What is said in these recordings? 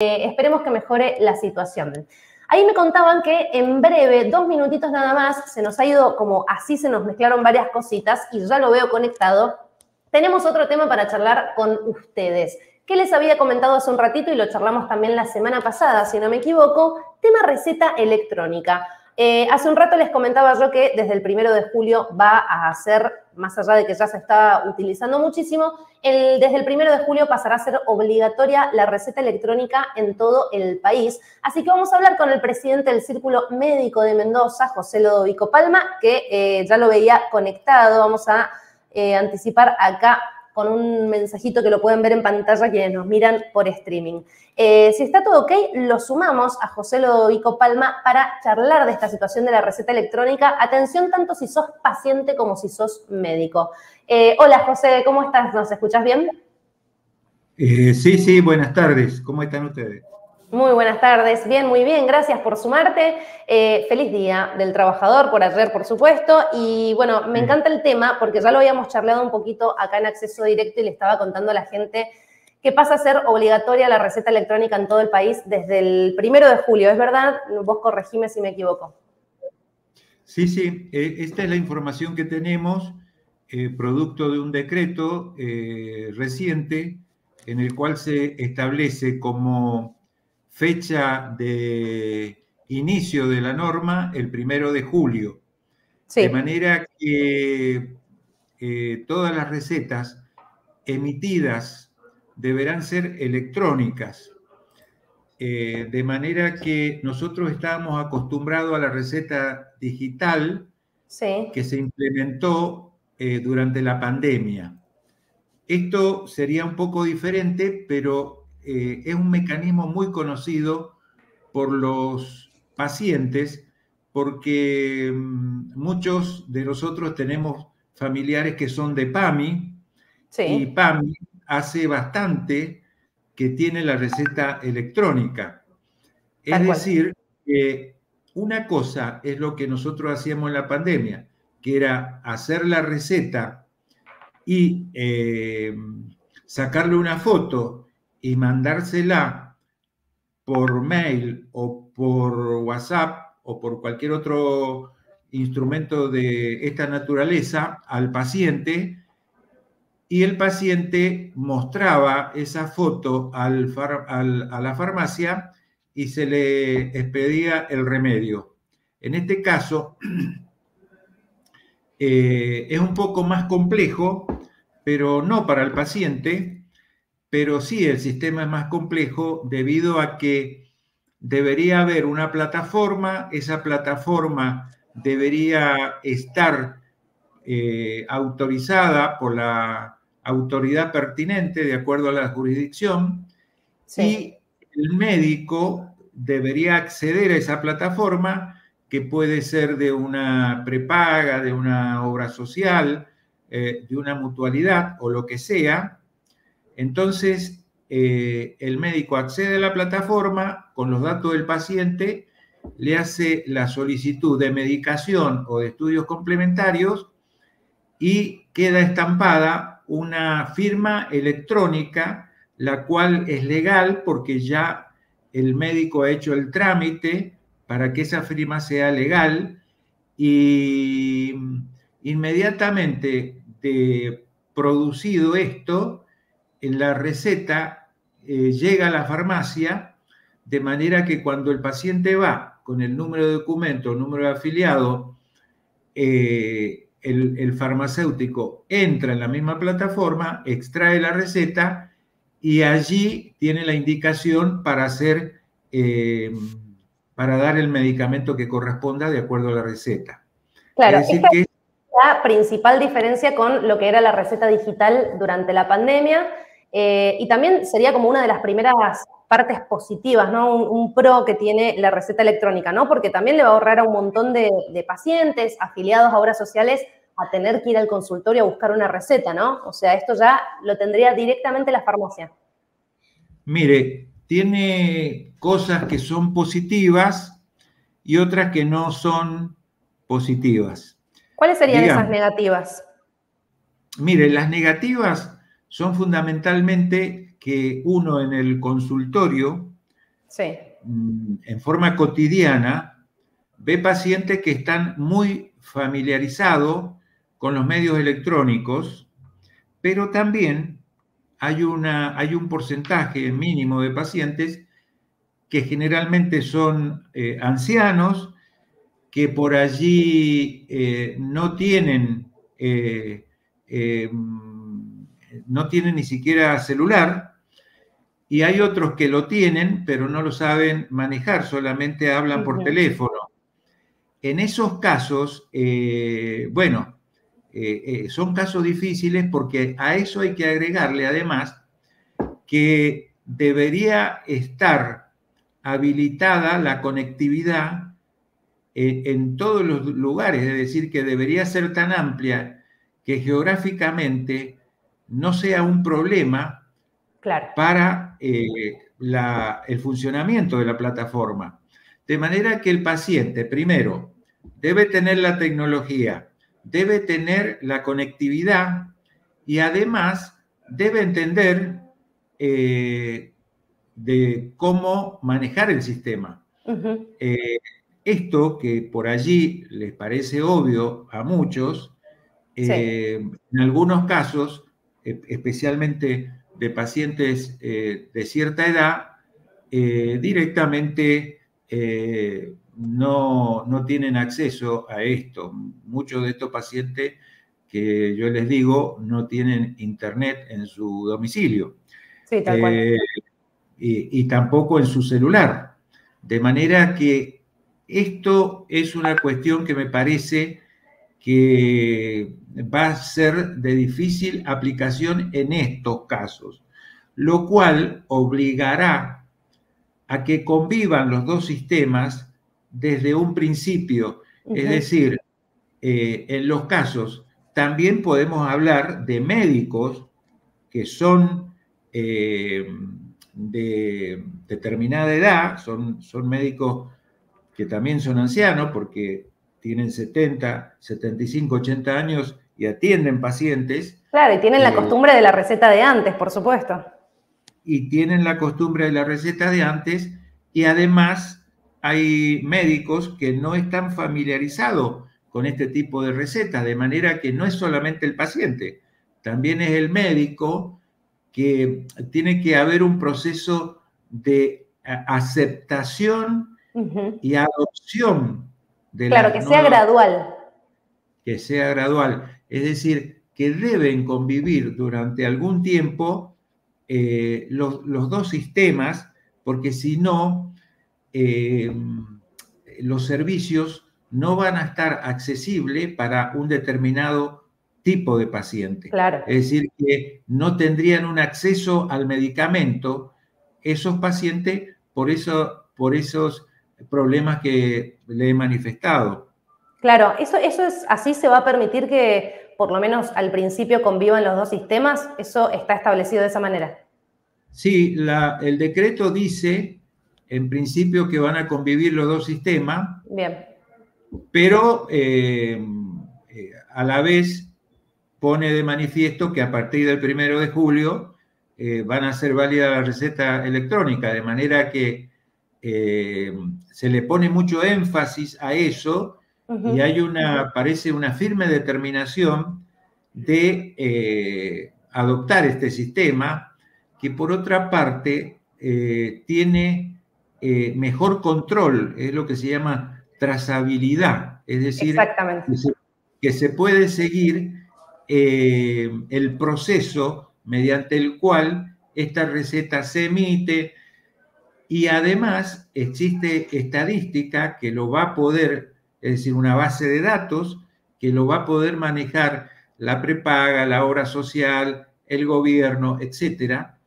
Esperemos que mejore la situación. Ahí me contaban que en breve, 2 minutitos nada más, se nos ha ido como así, se nos mezclaron varias cositas y ya lo veo conectado. Tenemos otro tema para charlar con ustedes, que les había comentado hace un ratito y lo charlamos también la semana pasada, si no me equivoco, tema receta electrónica. Hace un rato les comentaba yo que desde el 1 de julio va a ser, más allá de que ya se está utilizando muchísimo, desde el 1 de julio pasará a ser obligatoria la receta electrónica en todo el país. Así que vamos a hablar con el presidente del Círculo Médico de Mendoza, José Lodovico Palma, que ya lo veía conectado. Vamos a anticipar acá con un mensajito que lo pueden ver en pantalla quienes nos miran por streaming. Si está todo ok, lo sumamos a José Lodovico Palma para charlar de esta situación de la receta electrónica. Atención tanto si sos paciente como si sos médico. Hola José, ¿cómo estás? ¿Nos escuchás bien? Sí, buenas tardes. ¿Cómo están ustedes? Muy buenas tardes, bien, muy bien, gracias por sumarte. Feliz Día del Trabajador por ayer, por supuesto. Y bueno, me encanta el tema porque ya lo habíamos charlado un poquito acá en Acceso Directo y le estaba contando a la gente que pasa a ser obligatoria la receta electrónica en todo el país desde el 1 de julio. ¿Es verdad? Vos corregime si me equivoco. Sí, esta es la información que tenemos, producto de un decreto reciente en el cual se establece como fecha de inicio de la norma el 1 de julio. Sí. De manera que todas las recetas emitidas deberán ser electrónicas. De manera que nosotros estábamos acostumbrados a la receta digital que se implementó durante la pandemia. Esto sería un poco diferente, pero es un mecanismo muy conocido por los pacientes porque muchos de nosotros tenemos familiares que son de PAMI y PAMI hace bastante que tiene la receta electrónica. Es decir, que una cosa es lo que nosotros hacíamos en la pandemia, que era hacer la receta y sacarle una foto y mandársela por mail o por WhatsApp o por cualquier otro instrumento de esta naturaleza al paciente, y el paciente mostraba esa foto a la farmacia y se le expedía el remedio. En este caso, es un poco más complejo, pero no para el paciente, pero sí el sistema es más complejo debido a que debería haber una plataforma, esa plataforma debería estar autorizada por la autoridad pertinente de acuerdo a la jurisdicción, y el médico debería acceder a esa plataforma, que puede ser de una prepaga, de una obra social, de una mutualidad o lo que sea. Entonces, el médico accede a la plataforma con los datos del paciente, le hace la solicitud de medicación o de estudios complementarios y queda estampada una firma electrónica, la cual es legal porque ya el médico ha hecho el trámite para que esa firma sea legal, y inmediatamente de producido esto, en la receta llega a la farmacia, de manera que cuando el paciente va con el número de documento, el número de afiliado, el farmacéutico entra en la misma plataforma, extrae la receta y allí tiene la indicación para dar el medicamento que corresponda de acuerdo a la receta. Claro, esta es la principal diferencia con lo que era la receta digital durante la pandemia, y también sería como una de las primeras partes positivas, ¿no? Un pro que tiene la receta electrónica, ¿no? Porque también le va a ahorrar a un montón de pacientes afiliados a obras sociales a tener que ir al consultorio a buscar una receta, ¿no? O sea, esto ya lo tendría directamente la farmacia. Mire, tiene cosas que son positivas y otras que no son positivas. ¿Cuáles serían esas negativas? Mire, las negativas son fundamentalmente que uno en el consultorio Sí. en forma cotidiana, ve pacientes que están muy familiarizados con los medios electrónicos, pero también hay un porcentaje mínimo de pacientes que generalmente son ancianos, que por allí no tienen ni siquiera celular, y hay otros que lo tienen, pero no lo saben manejar, solamente hablan por teléfono. En esos casos, son casos difíciles porque a eso hay que agregarle además que debería estar habilitada la conectividad en todos los lugares, es decir, que debería ser tan amplia que geográficamente no sea un problema para el funcionamiento de la plataforma. De manera que el paciente, primero, debe tener la tecnología, debe tener la conectividad y además debe entender de cómo manejar el sistema. Esto que por allí les parece obvio a muchos, en algunos casos, especialmente de pacientes de cierta edad, directamente no tienen acceso a esto. Muchos de estos pacientes que yo les digo no tienen internet en su domicilio. Sí, tal cual. Y tampoco en su celular. De manera que esto es una cuestión que me parece que va a ser de difícil aplicación en estos casos, lo cual obligará a que convivan los dos sistemas desde un principio. Es decir, en los casos también podemos hablar de médicos que son de determinada edad, son médicos que también son ancianos porque tienen 70, 75, 80 años y atienden pacientes. Claro, y tienen la costumbre de la receta de antes, por supuesto. Y tienen la costumbre de la receta de antes, y además hay médicos que no están familiarizados con este tipo de recetas, de manera que no es solamente el paciente, también es el médico, que tiene que haber un proceso de aceptación y adopción de claro, que sea gradual. Que sea gradual. Es decir, que deben convivir durante algún tiempo los dos sistemas, porque si no, los servicios no van a estar accesibles para un determinado tipo de paciente. Claro. Es decir, que no tendrían un acceso al medicamento esos pacientes por esos problemas que le he manifestado. Claro, eso es así, se va a permitir que por lo menos al principio convivan los dos sistemas. ¿Eso está establecido de esa manera? Sí, el decreto dice en principio que van a convivir los dos sistemas. Bien. Pero a la vez pone de manifiesto que a partir del 1 de julio van a ser válida la receta electrónica, de manera que se le pone mucho énfasis a eso y hay parece una firme determinación de adoptar este sistema, que por otra parte tiene mejor control, es lo que se llama trazabilidad, es decir, que se puede seguir el proceso mediante el cual esta receta se emite, y además existe estadística que lo va a poder, es decir, una base de datos que lo va a poder manejar la prepaga, la obra social, el gobierno, etcétera,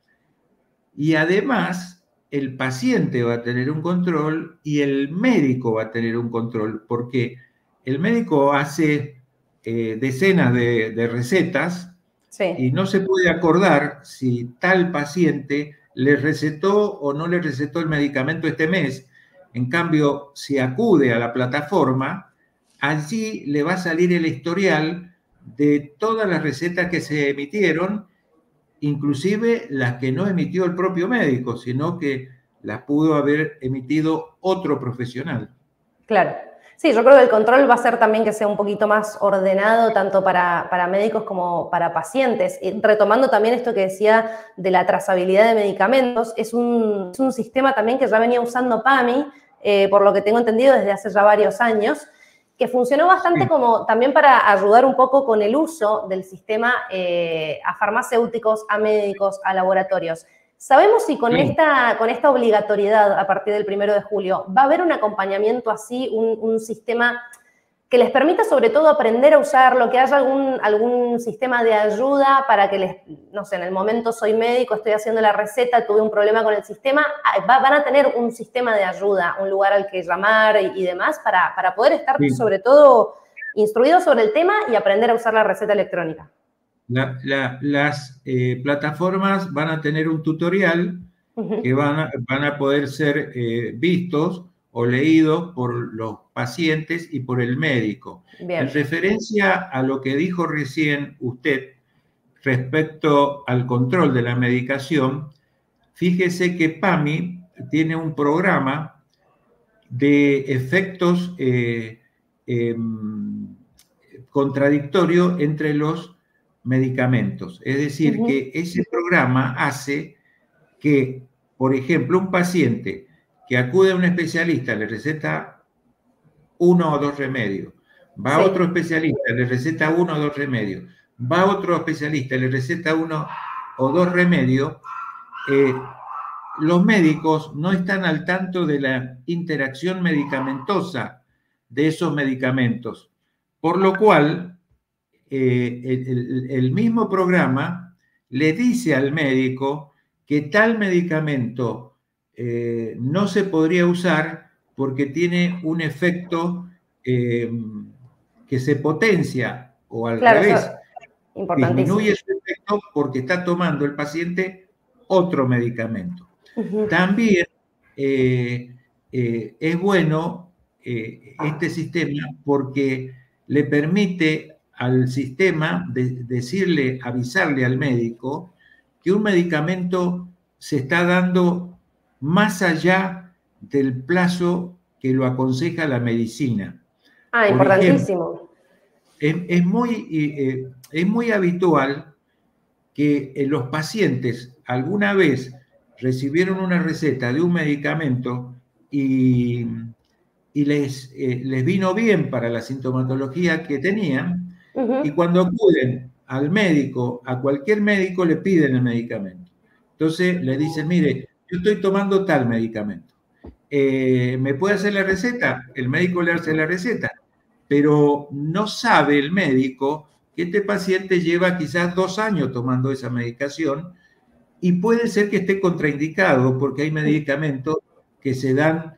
y además el paciente va a tener un control y el médico va a tener un control, porque el médico hace decenas de recetas y no se puede acordar si tal paciente le recetó o no le recetó el medicamento este mes. En cambio, si acude a la plataforma, allí le va a salir el historial de todas las recetas que se emitieron, inclusive las que no emitió el propio médico, sino que las pudo haber emitido otro profesional. Claro. Sí, yo creo que el control va a ser también que sea un poquito más ordenado, tanto para médicos como para pacientes. Y retomando también esto que decía de la trazabilidad de medicamentos, es un sistema también que ya venía usando PAMI, por lo que tengo entendido desde hace ya varios años, que funcionó bastante como también para ayudar un poco con el uso del sistema a farmacéuticos, a médicos, a laboratorios. ¿Sabemos si con esta obligatoriedad a partir del 1 de julio va a haber un acompañamiento así, un sistema que les permita sobre todo aprender a usarlo, que haya algún sistema de ayuda para que no sé, en el momento soy médico, estoy haciendo la receta, tuve un problema con el sistema, van a tener un sistema de ayuda, un lugar al que llamar y demás para poder estar sobre todo instruidos sobre el tema y aprender a usar la receta electrónica? Las plataformas van a tener un tutorial que van a poder ser vistos o leídos por los pacientes y por el médico. Bien. En referencia a lo que dijo recién usted respecto al control de la medicación, fíjese que PAMI tiene un programa de efectos contradictorios entre los medicamentos. Es decir, que ese programa hace que, por ejemplo, un paciente que acude a un especialista, le receta 1 o 2 remedios, va a otro especialista, le receta 1 o 2 remedios, va a otro especialista, le receta 1 o 2 remedios, los médicos no están al tanto de la interacción medicamentosa de esos medicamentos, por lo cual el mismo programa le dice al médico que tal medicamento no se podría usar porque tiene un efecto que se potencia o al revés, disminuye su efecto porque está tomando el paciente otro medicamento. También es bueno este sistema porque le permite al sistema avisarle al médico que un medicamento se está dando más allá del plazo que lo aconseja la medicina. Ah, por importantísimo. Ejemplo, es muy habitual que los pacientes alguna vez recibieron una receta de un medicamento y les vino bien para la sintomatología que tenían, y cuando acuden al médico, a cualquier médico, le piden el medicamento. Entonces le dicen, mire, yo estoy tomando tal medicamento, ¿me puede hacer la receta? El médico le hace la receta, pero no sabe el médico que este paciente lleva quizás 2 años tomando esa medicación y puede ser que esté contraindicado porque hay medicamentos que se dan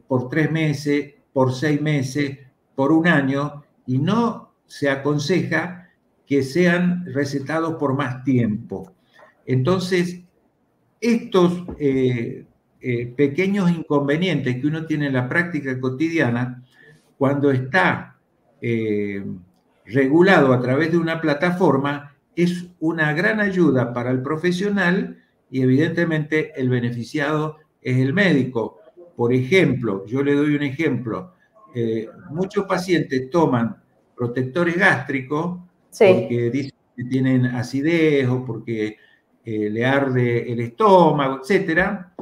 por 3 meses, por 6 meses, por 1 año, y no se aconseja que sean recetados por más tiempo. Entonces, estos pequeños inconvenientes que uno tiene en la práctica cotidiana, cuando está regulado a través de una plataforma, es una gran ayuda para el profesional y evidentemente el beneficiado es el médico. Por ejemplo, yo le doy un ejemplo, muchos pacientes toman protectores gástricos porque dicen que tienen acidez o porque le arde el estómago, etcétera,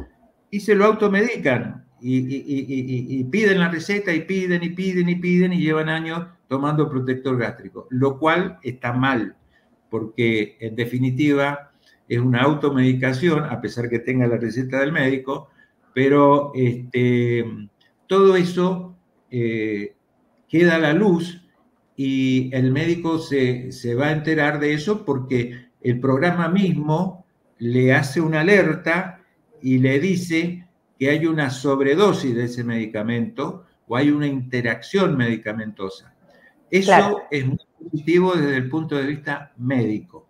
y se lo automedican y piden la receta y piden y llevan años tomando protector gástrico, lo cual está mal, porque en definitiva es una automedicación, a pesar que tenga la receta del médico, pero todo eso queda a la luz y el médico se va a enterar de eso porque el programa mismo le hace una alerta y le dice que hay una sobredosis de ese medicamento o hay una interacción medicamentosa. Eso es muy positivo desde el punto de vista médico.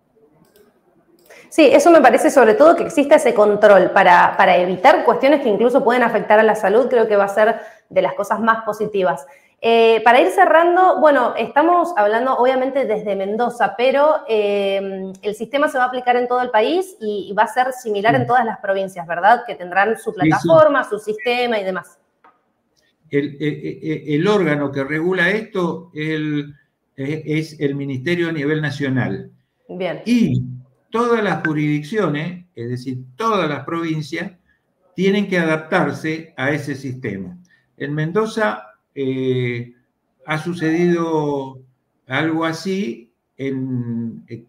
Sí, eso me parece sobre todo que exista ese control para evitar cuestiones que incluso pueden afectar a la salud, creo que va a ser de las cosas más positivas. Para ir cerrando, bueno, estamos hablando obviamente desde Mendoza, pero el sistema se va a aplicar en todo el país y va a ser similar en todas las provincias, ¿verdad? Que tendrán su plataforma, su sistema y demás. El órgano que regula esto es el Ministerio a nivel nacional. Bien. Y todas las jurisdicciones, es decir, todas las provincias, tienen que adaptarse a ese sistema. En Mendoza ha sucedido algo así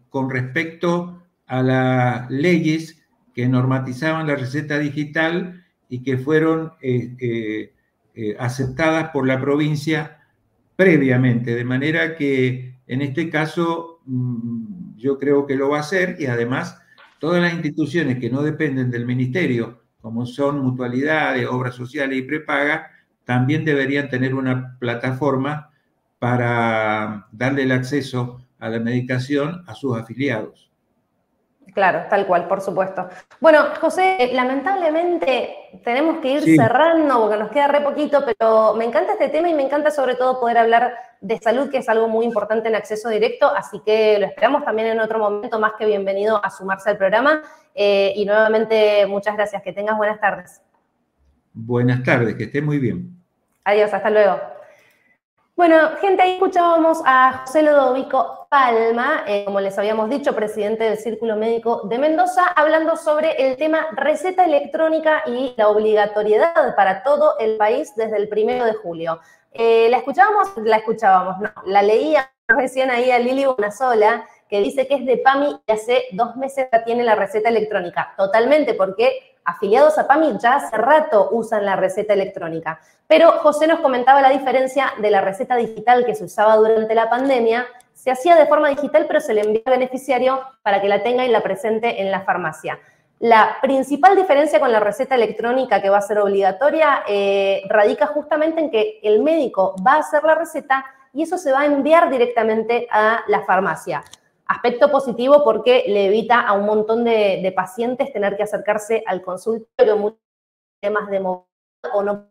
con respecto a las leyes que normatizaban la receta digital y que fueron aceptadas por la provincia previamente, de manera que en este caso yo creo que lo va a hacer, y además todas las instituciones que no dependen del ministerio, como son mutualidades, obras sociales y prepaga, también deberían tener una plataforma para darle el acceso a la medicación a sus afiliados. Claro, tal cual, por supuesto. Bueno, José, lamentablemente tenemos que ir cerrando porque nos queda re poquito, pero me encanta este tema y me encanta sobre todo poder hablar de salud, que es algo muy importante en acceso directo, así que lo esperamos también en otro momento. Más que bienvenido a sumarse al programa y nuevamente muchas gracias. Que tengas buenas tardes. Buenas tardes, que esté muy bien. Adiós, hasta luego. Bueno, gente, ahí escuchábamos a José Lodovico Palma, como les habíamos dicho, presidente del Círculo Médico de Mendoza, hablando sobre el tema receta electrónica y la obligatoriedad para todo el país desde el 1 de julio. ¿La escuchábamos? No, la leía recién ahí a Lili Bonasola, que dice que es de PAMI y hace 2 meses ya tiene la receta electrónica. Totalmente, porque afiliados a PAMI ya hace rato usan la receta electrónica. Pero José nos comentaba la diferencia de la receta digital que se usaba durante la pandemia. Se hacía de forma digital, pero se le envía al beneficiario para que la tenga y la presente en la farmacia. La principal diferencia con la receta electrónica, que va a ser obligatoria, radica justamente en que el médico va a hacer la receta y eso se va a enviar directamente a la farmacia. Aspecto positivo porque le evita a un montón de pacientes tener que acercarse al consultorio, muchos temas de movilidad o no,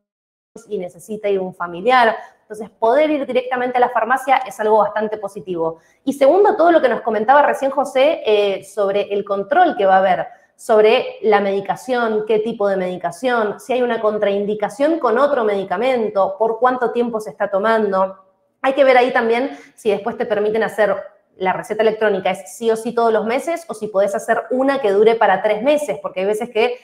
y necesita ir un familiar. Entonces, poder ir directamente a la farmacia es algo bastante positivo. Y segundo, todo lo que nos comentaba recién José sobre el control que va a haber sobre la medicación, qué tipo de medicación, si hay una contraindicación con otro medicamento, por cuánto tiempo se está tomando. Hay que ver ahí también si después te permiten hacer la receta electrónica, es sí o sí todos los meses, o si podés hacer una que dure para 3 meses, porque hay veces que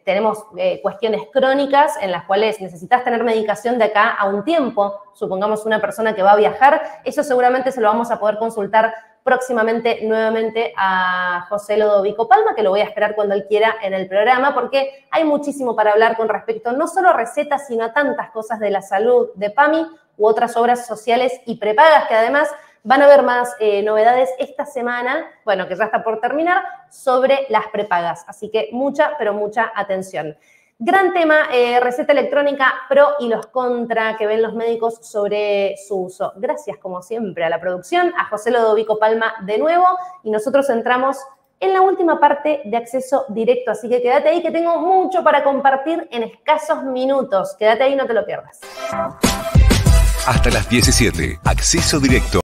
tenemos cuestiones crónicas en las cuales necesitas tener medicación de acá a un tiempo. Supongamos una persona que va a viajar, eso seguramente se lo vamos a poder consultar próximamente nuevamente a José Lodovico Palma, que lo voy a esperar cuando él quiera en el programa, porque hay muchísimo para hablar con respecto no solo a recetas, sino a tantas cosas de la salud de PAMI u otras obras sociales y prepagas, que además van a haber más novedades esta semana, bueno, que ya está por terminar, sobre las prepagas. Así que mucha, pero mucha atención. Gran tema, receta electrónica, pro y los contra que ven los médicos sobre su uso. Gracias, como siempre, a la producción, a José Lodovico Palma de nuevo, y nosotros entramos en la última parte de acceso directo. Así que quédate ahí, que tengo mucho para compartir en escasos minutos. Quédate ahí, no te lo pierdas. Hasta las 17, acceso directo.